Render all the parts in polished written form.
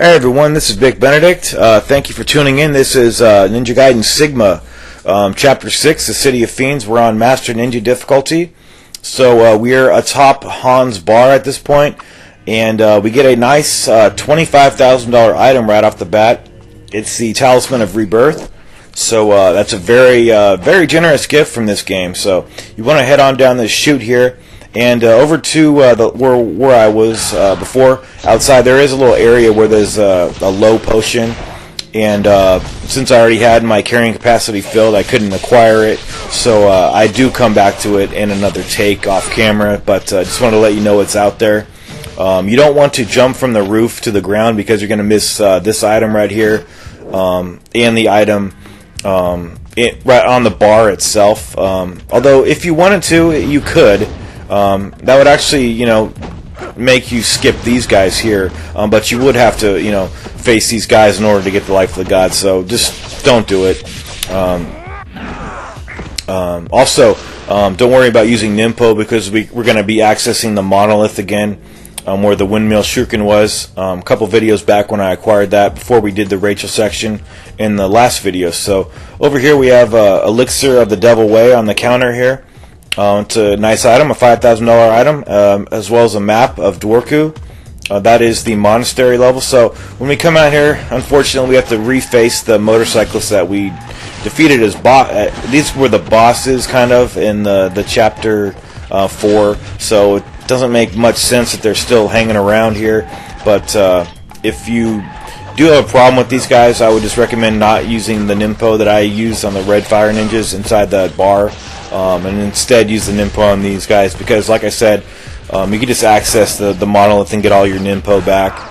Hey everyone, this is Big Benedict. Thank you for tuning in. This is Ninja Gaiden Sigma, Chapter 6, The City of Fiends. We're on Master Ninja difficulty. So we're atop Han's bar at this point, and we get a nice $25,000 item right off the bat. It's the Talisman of Rebirth. So that's a very generous gift from this game. So you want to head on down this chute here. And over to where I was before, outside there is a little area where there's a low potion, and since I already had my carrying capacity filled, I couldn't acquire it, so I do come back to it in another take off camera, but just wanted to let you know it's out there. You don't want to jump from the roof to the ground because you're going to miss this item right here, and the item right on the bar itself. Although if you wanted to, you could. That would actually, make you skip these guys here, but you would have to, face these guys in order to get the life of the god, so just don't do it. Also, don't worry about using Nimpo, because we're going to be accessing the monolith again, where the windmill shuriken was, a couple videos back when I acquired that, before we did the Rachel section in the last video. So, over here we have Elixir of the Devil Way on the counter here. It's a nice item, a $5,000 item, as well as a map of Dwarku. That is the monastery level. So when we come out here, unfortunately, we have to reface the motorcyclists that we defeated as these were the bosses, kind of, in the chapter 4. So it doesn't make much sense that they're still hanging around here. But if you do have a problem with these guys, I would just recommend not using the Nimpo that I use on the Red Fire Ninjas inside that bar. And instead use the Nimpo on these guys, because like I said, you can just access the monolith and get all your Nimpo back.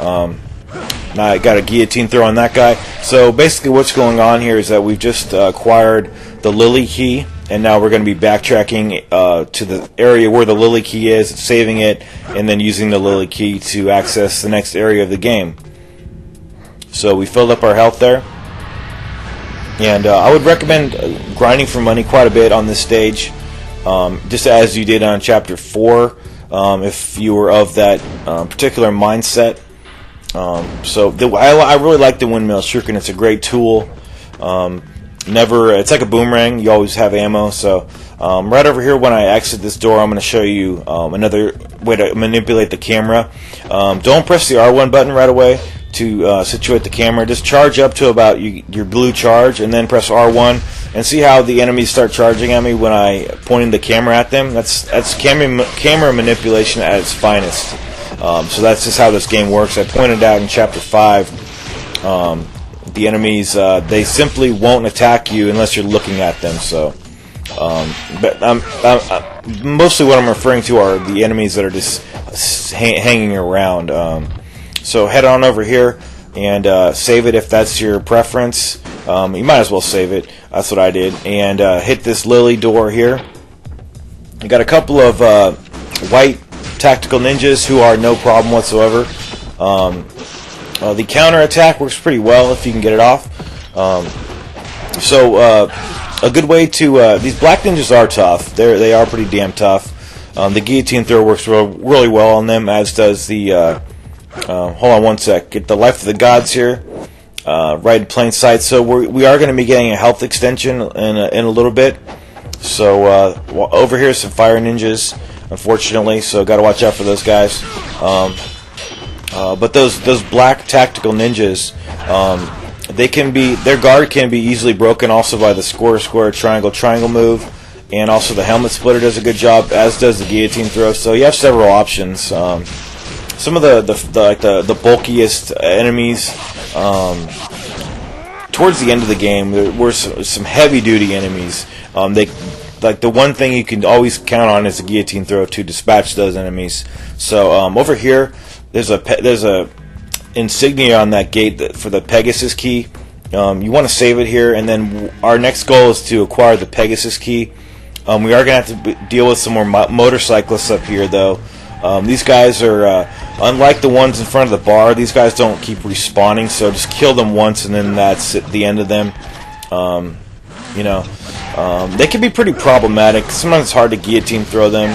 Now I got a guillotine throw on that guy. So basically what's going on here is that we've just acquired the Lily Key, and now we're going to be backtracking to the area where the Lily Key is, saving it, and then using the Lily Key to access the next area of the game. So we filled up our health there. And I would recommend grinding for money quite a bit on this stage, just as you did on Chapter 4, if you were of that particular mindset. I really like the windmill shuriken. It's a great tool. It's like a boomerang. You always have ammo. So right over here, when I exit this door, I'm going to show you another way to manipulate the camera. Don't press the R1 button right away to situate the camera. Just charge up to about your blue charge, and then press R1, and see how the enemies start charging at me when I pointing the camera at them. That's camera manipulation at its finest. So that's just how this game works. I pointed out in Chapter 5, the enemies, they simply won't attack you unless you're looking at them. So, but mostly what I'm referring to are the enemies that are just hanging around. So head on over here and save it if that's your preference. You might as well save it. That's what I did. And hit this Lily door here. I got a couple of white tactical ninjas who are no problem whatsoever. The counter attack works pretty well if you can get it off. A good way to these black ninjas are tough. They are pretty damn tough. The guillotine throw works really well on them, as does the hold on one sec. Get the life of the gods here, right in plain sight. So we are going to be getting a health extension in a little bit. So over here, some fire ninjas, unfortunately. So got to watch out for those guys. But those black tactical ninjas, their guard can be easily broken, also by the square triangle move, and also the helmet splitter does a good job, as does the guillotine throw. So you have several options. Some of the bulkiest enemies, towards the end of the game, there were some heavy-duty enemies. The one thing you can always count on is the guillotine throw to dispatch those enemies. So over here, there's a insignia on that gate for the Pegasus key. You want to save it here, and then our next goal is to acquire the Pegasus key. We are going to have to deal with some more motorcyclists up here, though. These guys are, unlike the ones in front of the bar, these guys don't keep respawning, so just kill them once and then that's at the end of them. They can be pretty problematic. Sometimes it's hard to guillotine throw them.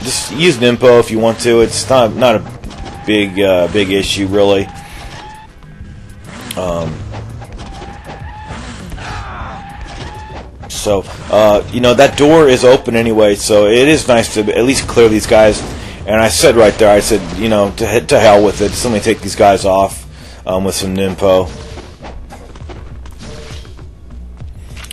Just use Nimpo if you want to. It's not a big issue, really. So, you know, that door is open anyway, so it is nice to at least clear these guys. And I said right there, I said, you know, to hell with it. Just let me take these guys off with some Nimpo.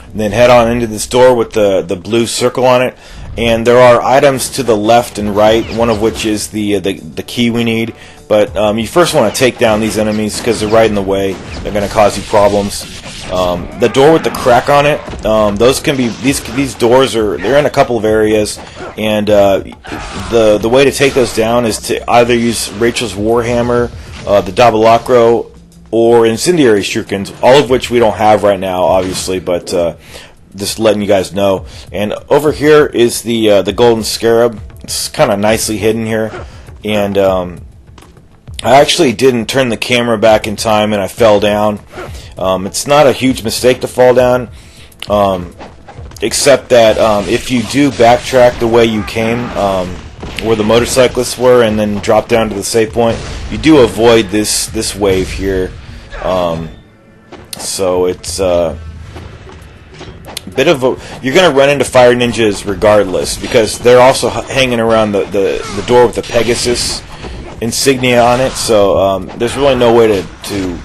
And then head on into this door with the blue circle on it. And there are items to the left and right, one of which is the key we need. But you first want to take down these enemies because they're right in the way. They're going to cause you problems. The door with the crack on it, those can be these doors they're in a couple of areas, and the way to take those down is to either use Rachel's Warhammer, the Dabalacro, or Incendiary Shurikens, all of which we don't have right now, obviously, but just letting you guys know. And over here is the Golden Scarab. It's kind of nicely hidden here, and I actually didn't turn the camera back in time, and I fell down. It's not a huge mistake to fall down, except that if you do backtrack the way you came, where the motorcyclists were, and then drop down to the save point, you do avoid this wave here. So it's a bit of a... You're going to run into fire ninjas regardless, because they're also hanging around the door with the Pegasus insignia on it. So there's really no way to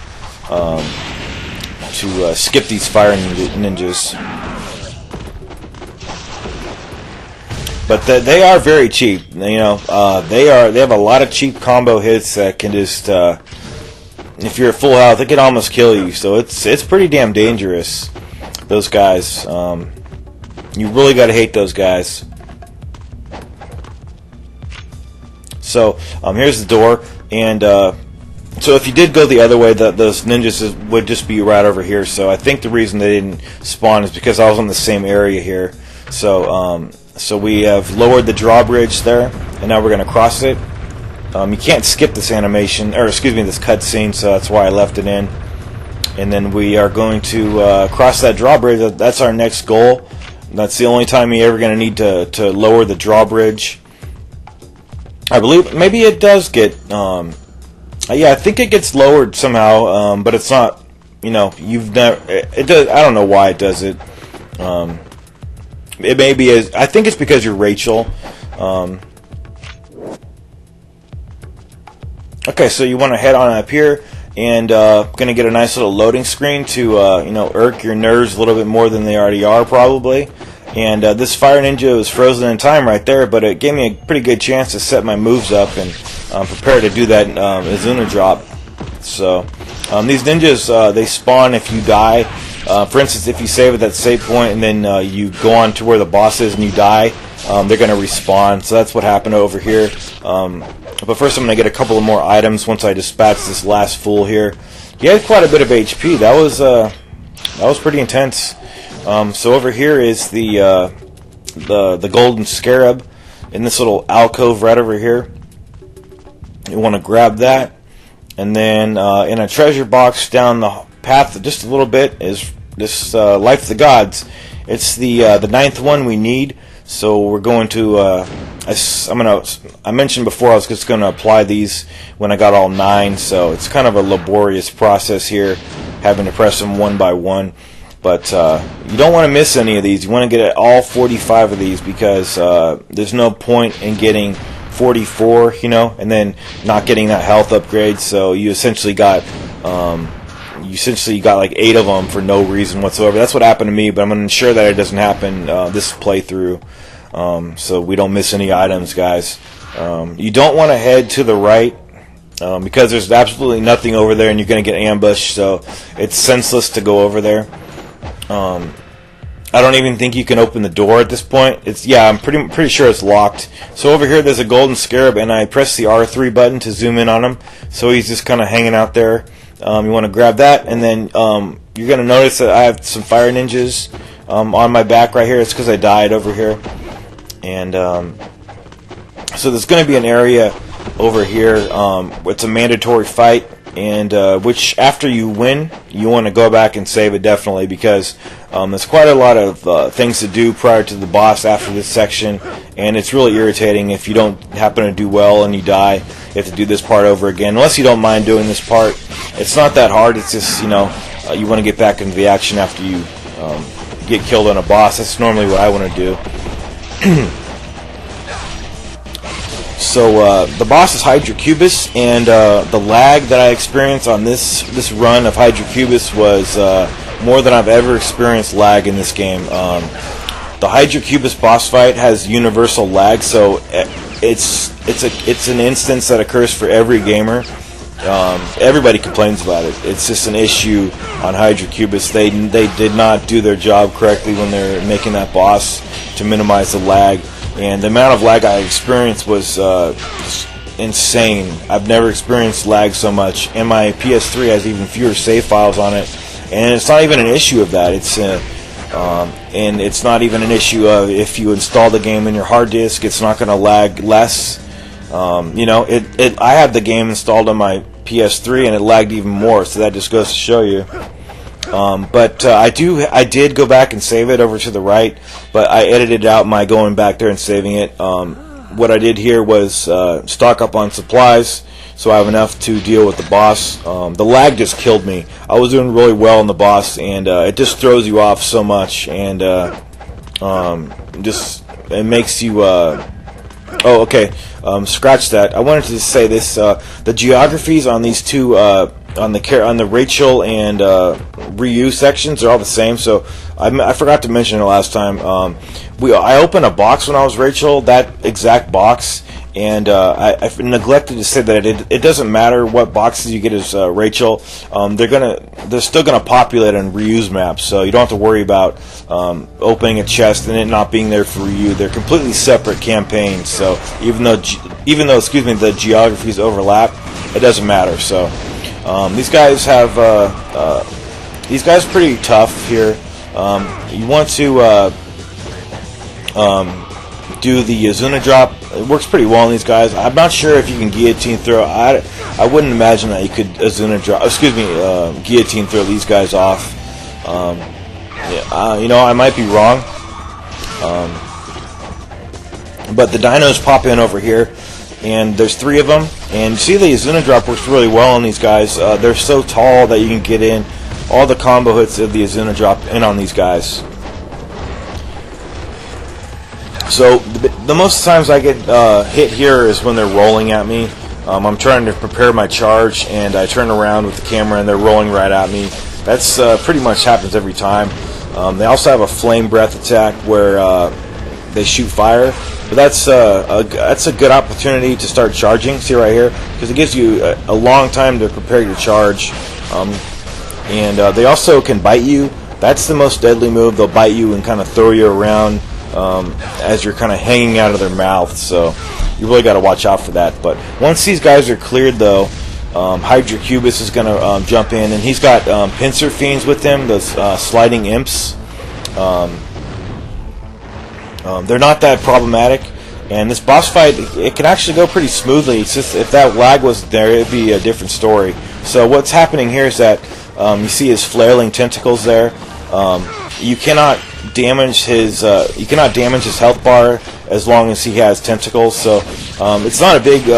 skip these fire ninjas. But they are very cheap. You know, they have a lot of cheap combo hits that can just, if you're at full health, it can almost kill you. So it's pretty damn dangerous. Those guys, you really got to hate those guys. So here's the door, and so if you did go the other way, those ninjas would just be right over here. So I think the reason they didn't spawn is because I was on the same area here. So so we have lowered the drawbridge there, and now we're going to cross it. You can't skip this animation, or excuse me, this cutscene, so that's why I left it in. And then we are going to cross that drawbridge. That's our next goal. That's the only time you're ever going to need to lower the drawbridge. I believe maybe it does get... yeah, I think it gets lowered somehow, but it's not, you know, you've never, it does, I don't know why it does it. It may be, I think it's because you're Rachel. Okay, so you want to head on up here, and going to get a nice little loading screen to, you know, irk your nerves a little bit more than they already are, probably. And this fire ninja was frozen in time right there, but it gave me a pretty good chance to set my moves up and prepare to do that Izuna drop. So these ninjas, they spawn if you die. For instance, if you save at that save point and then you go on to where the boss is and you die, they're going to respawn. So that's what happened over here. But first I'm going to get a couple of more items once I dispatch this last fool here. He had quite a bit of HP. That was pretty intense. So over here is the Golden Scarab in this little alcove right over here. You want to grab that, and then in a treasure box down the path just a little bit is this Life of the Gods. It's the 9th one we need. So we're going to I mentioned before I was just going to apply these when I got all 9. So it's kind of a laborious process here, having to press them one by one. But you don't want to miss any of these. You want to get all 45 of these, because there's no point in getting 44, you know, and then not getting that health upgrade. So you essentially got like 8 of them for no reason whatsoever. That's what happened to me, but I'm going to ensure that it doesn't happen this playthrough, so we don't miss any items, guys. You don't want to head to the right, because there's absolutely nothing over there, and you're going to get ambushed. So it's senseless to go over there. I don't even think you can open the door at this point. I'm pretty sure it's locked. So over here there's a Golden Scarab, and I press the R3 button to zoom in on him. So he's just kind of hanging out there. You want to grab that, and then you're going to notice that I have some fire ninjas on my back right here. It's because I died over here. And so there's going to be an area over here. It's a mandatory fight. And which, after you win, you want to go back and save it, definitely, because there's quite a lot of things to do prior to the boss after this section, and it's really irritating if you don't happen to do well and you die. You have to do this part over again, unless you don't mind doing this part. It's not that hard. It's just, you know, you want to get back into the action after you get killed on a boss. That's normally what I want to do. So the boss is Hydracubus, and the lag that I experienced on this run of Hydracubus was more than I've ever experienced lag in this game. The Hydracubus boss fight has universal lag, so it's an instance that occurs for every gamer. Everybody complains about it. It's just an issue on Hydracubus. They did not do their job correctly when they're making that boss to minimize the lag, and the amount of lag I experienced was insane. I've never experienced lag so much, and my PS3 has even fewer save files on it, and it's not even an issue of that. And it's not even an issue of if you install the game in your hard disk, it's not going to lag less. You know, I had the game installed on my PS3 and it lagged even more, so that just goes to show you. But I did go back and save it over to the right, but I edited out my going back there and saving it. What I did here was stock up on supplies, so I have enough to deal with the boss. The lag just killed me. I was doing really well on the boss, and it just throws you off so much, and just it makes you. Oh, okay. Scratch that. I wanted to say this: the geographies on these two, on the Rachel and Ryu sections are all the same. So I forgot to mention it last time. I opened a box when I was Rachel, that exact box, and I neglected to say that it doesn't matter what boxes you get as Rachel. They're still gonna populate on Ryu's map, so you don't have to worry about opening a chest and it not being there for Ryu. They're completely separate campaigns, so even though the geographies overlap, it doesn't matter. So these guys are pretty tough here. You want to do the Azuna drop. It works pretty well on these guys. I'm not sure if you can guillotine throw. I wouldn't imagine that you could Azuna drop. Guillotine throw these guys off. You know, I might be wrong. But the dinos pop in over here, and there's 3 of them. And see, the Azuna drop works really well on these guys. They're so tall that you can get in all the combo hits of the Azuna drop in on these guys. So the most times I get hit here is when they're rolling at me. I'm trying to prepare my charge, and I turn around with the camera and they're rolling right at me. That's pretty much happens every time. They also have a flame breath attack where they shoot fire, but that's a good opportunity to start charging. See right here, because it gives you a long time to prepare your charge. And they also can bite you. That's the most deadly move. They'll bite you and kind of throw you around as you're kind of hanging out of their mouth, so you really got to watch out for that. But once these guys are cleared, though, Hydracubus is going to jump in, and he's got pincer fiends with him, those sliding imps. They're not that problematic, and this boss fight, it can actually go pretty smoothly. It's just if that lag wasn't there, it'd be a different story. So what's happening here is that you see his flailing tentacles there. You cannot damage his health bar as long as he has tentacles. So it's not a big.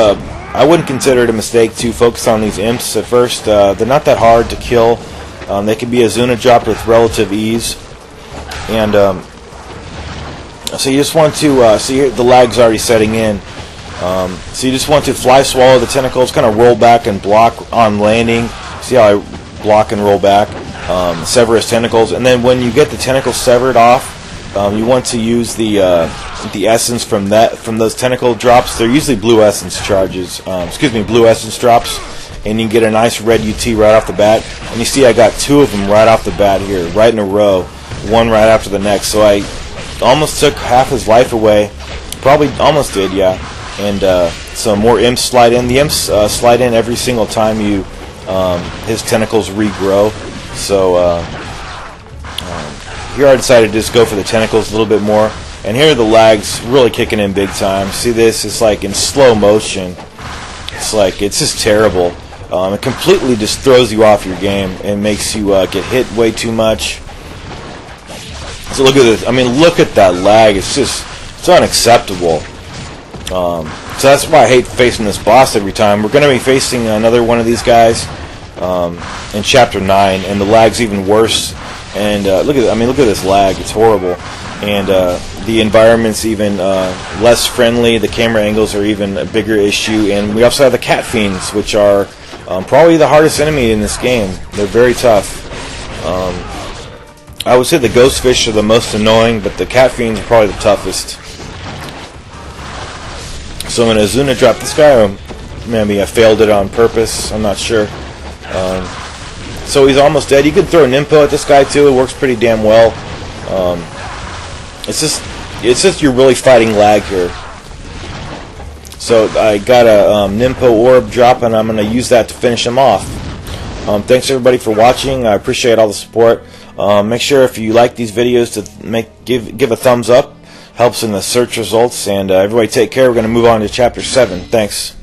I wouldn't consider it a mistake to focus on these imps at first. They're not that hard to kill. They can be Azuna dropped with relative ease, and so you just want to see the lag's already setting in. So you just want to fly swallow the tentacles, kind of roll back and block on landing. See how I block and roll back, sever his tentacles, and then when you get the tentacles severed off, you want to use the essence from those tentacle drops. They're usually blue essence charges. Blue essence drops, and you can get a nice red UT right off the bat. And you see I got 2 of them right off the bat here, right in a row, one right after the next. So I almost took half his life away. Probably almost did, yeah. And so more imps slide in. The imps slide in every single time you his tentacles regrow. So here I decided to just go for the tentacles a little bit more. And here the lag's really kicking in big time. See this? It's like in slow motion. It's just terrible. It completely just throws you off your game and makes you get hit way too much. So look at this. I mean, look at that lag. It's unacceptable. So that's why I hate facing this boss every time. We're going to be facing another one of these guys in Chapter 9, and the lag's even worse. And look at this lag; it's horrible. And the environment's even less friendly. The camera angles are even a bigger issue. And we also have the cat fiends, which are probably the hardest enemy in this game. They're very tough. I would say the ghost fish are the most annoying, but the cat fiends are probably the toughest. So I'm going to Zuna drop this guy, or maybe I failed it on purpose, I'm not sure. So he's almost dead. You can throw an Nimpo at this guy too, it works pretty damn well. It's just you're really fighting lag here. So I got a Nimpo orb drop, and I'm going to use that to finish him off. Thanks everybody for watching. I appreciate all the support. Make sure if you like these videos to give a thumbs up. Helps in the search results. And everybody take care. We're going to move on to Chapter 7. Thanks.